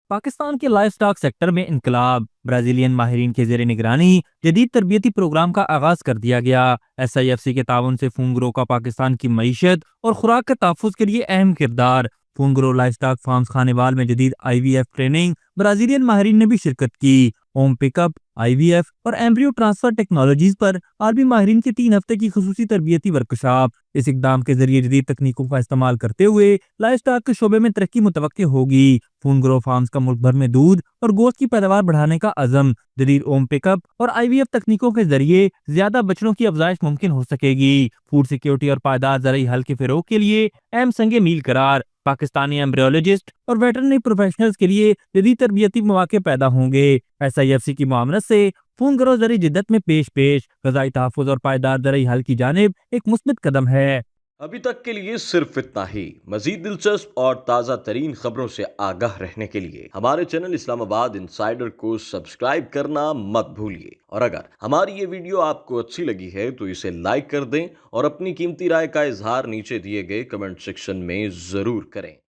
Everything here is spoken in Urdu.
پاکستان کے لائف سٹاک سیکٹر میں انقلاب، برازیلین ماہرین کے زیر نگرانی جدید تربیتی پروگرام کا آغاز کر دیا گیا۔ SIFC کے تعاون سے فون گرو کا پاکستان کی معیشت اور خوراک کے تحفظ کے لیے اہم کردار۔ فون گرو لائف سٹاک فارمز خانے وال میں جدید IVF ٹریننگ، برازیلین ماہرین نے بھی شرکت کی۔ ہوم پک اپ، IVF اور ایمبریو ٹرانسفر ٹیکنالوجیز پر عالمی ماہرین کی 3 ہفتے کی خصوصی تربیتی ورکشاپ۔ اس اقدام کے ذریعے جدید تکنیکوں کا استعمال کرتے ہوئے لائف سٹاک کے شعبے میں ترقی متوقع ہوگی۔ فون گرو فارمز کا ملک بھر میں دودھ اور گوشت کی پیداوار بڑھانے کا عزم۔ جدید ہوم پک اپ اور IVF تکنیکوں کے ذریعے زیادہ بچڑوں کی افزائش ممکن ہو سکے گی۔ فوڈ سیکیورٹی اور پائیدار زرعی حل کے فروغ کے لیے اہم سنگ میل قرار۔ پاکستانی ایمبریولوجسٹ اور ویٹرنری پروفیشنلز کے لیے جدید تربیتی مواقع پیدا ہوں گے۔ SIFC کی معاونت سے فون گرو زرعی جدت میں پیش غذائی تحفظ اور پائیدار زرعی حل کی جانب ایک مثبت قدم ہے۔ ابھی تک کے لیے صرف اتنا ہی۔ مزید دلچسپ اور تازہ ترین خبروں سے آگاہ رہنے کے لیے ہمارے چینل اسلام آباد انسائیڈر کو سبسکرائب کرنا مت بھولیے، اور اگر ہماری یہ ویڈیو آپ کو اچھی لگی ہے تو اسے لائک کر دیں اور اپنی قیمتی رائے کا اظہار نیچے دیے گئے کمنٹ سیکشن میں ضرور کریں۔